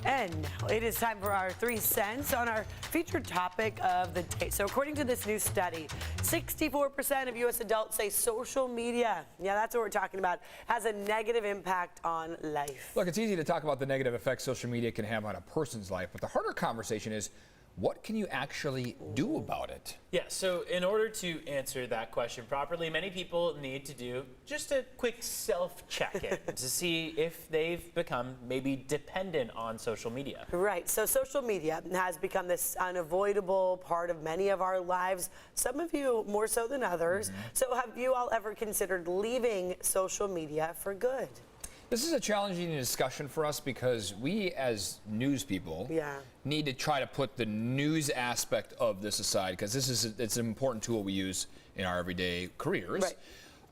And now it is time for our 3 cents on our featured topic of the day. So according to this new study, 64% of U.S. adults say social media, yeah, that's what we're talking about, has a negative impact on life. Look, it's easy to talk about the negative effects social media can have on a person's life, but the harder conversation is, what can you actually do about it? Yeah, so in order to answer that question properly, many people need to do just a quick self-check-in to see if they've become maybe dependent on social media. Right, so social media has become this unavoidable part of many of our lives, some of you more so than others. So have you all ever considered leaving social media for good? This is a challenging discussion for us because we as news people need to try to put the news aspect of this aside, because it's an important tool we use in our everyday careers.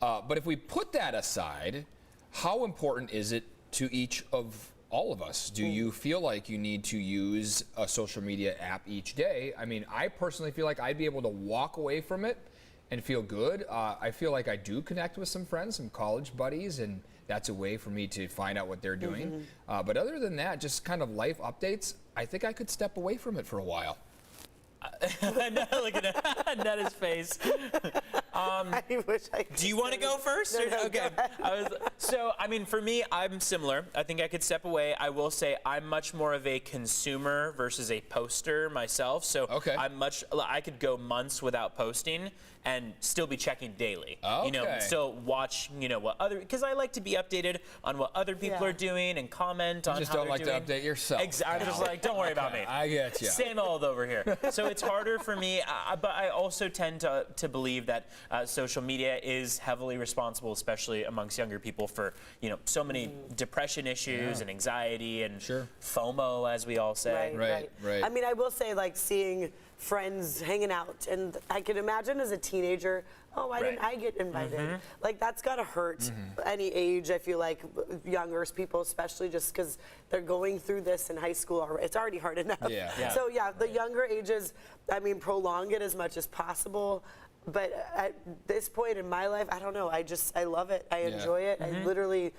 Right. But if we put that aside, how important is it to each of all of us? Do you feel like you need to use a social media app each day? I mean, I personally feel like I'd be able to walk away from it and feel good. I feel like I do connect with some friends, some college buddies, and that's a way for me to find out what they're doing. But other than that, just kind of life updates, I think I could step away from it for a while. Look at Netta's face. I wish I could. Do you want to go first? No, okay. So, I mean, for me, I'm similar. I think I could step away. I will say I'm much more of a consumer versus a poster myself. So I could go months without posting and still be checking daily. You know, still watch, what other, because I like to be updated on what other people are doing and comment on how they're doing. You just don't like to update yourself. Exactly. I'm just like, don't worry about me. I get you. Same old over here. So it's harder for me, but I also tend to believe that social media is heavily responsible, especially amongst younger people, for so many depression issues and anxiety and FOMO, as we all say. Right. I mean, I will say, like, seeing friends hanging out, and I can imagine as a teenager, oh, why didn't I get invited? Like, that's gotta hurt any age. I feel like younger people, especially, just because they're going through this in high school, it's already hard enough. So yeah, the younger ages, I mean, prolong it as much as possible. But at this point in my life, I don't know. I love it. I enjoy it. I literally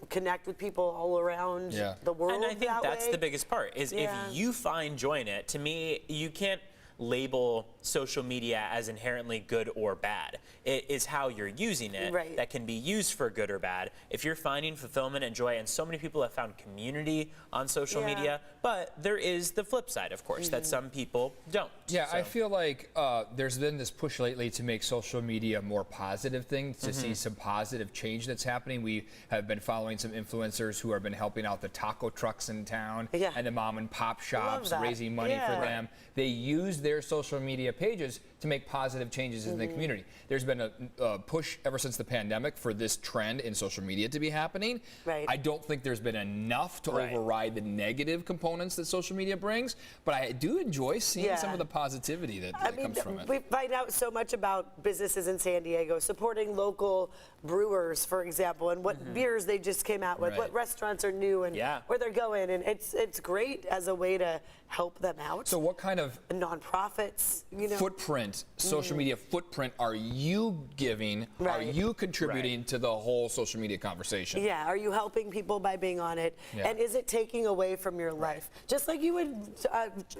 connect with people all around the world. And I think that's the biggest part, is if you find joy in it. To me, you can't label social media as inherently good or bad. It is how you're using it that can be used for good or bad. If you're finding fulfillment and joy, and so many people have found community on social media, but there is the flip side, of course, that some people don't. Yeah, I feel like there's been this push lately to make social media a more positive thing, to see some positive change that's happening. We have been following some influencers who have been helping out the taco trucks in town and the mom and pop shops, raising money for them. They use their social media pages to make positive changes in the community. There's been a push ever since the pandemic for this trend in social media to be happening. I don't think there's been enough to override the negative components that social media brings, but I do enjoy seeing some of the positivity that comes from it. We find out so much about businesses in San Diego supporting local brewers, for example, and what beers they just came out with, what restaurants are new, and where they're going, and it's great as a way to help them out. So what kind of nonprofits, footprint, social media footprint, are you giving? Are you contributing to the whole social media conversation? Yeah, are you helping people by being on it? And is it taking away from your life? Just like you would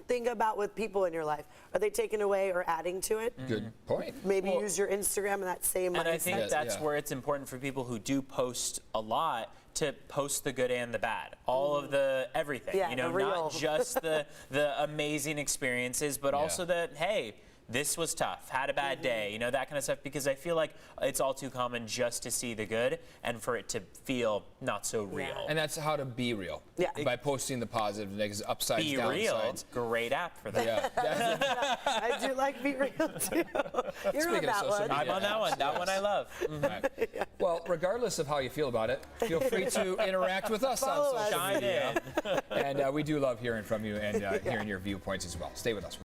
think about with people in your life. Are they taking away or adding to it? Good point. Maybe use your Instagram in that same mindset. And I think that's where it's important for people who do post a lot to post the good and the bad, all of the everything, not just the amazing experiences, but also the, hey, this was tough, had a bad day, that kind of stuff, because I feel like it's all too common just to see the good and for it to feel not so real. And that's how to be real. By posting the positive, negatives, upsides, Be downsides. Real, great app for that. I do like Be Real too. You're on that one. I'm on that one. That one I love. Well, regardless of how you feel about it, feel free to interact with us on social media. And we do love hearing from you and hearing your viewpoints as well. Stay with us.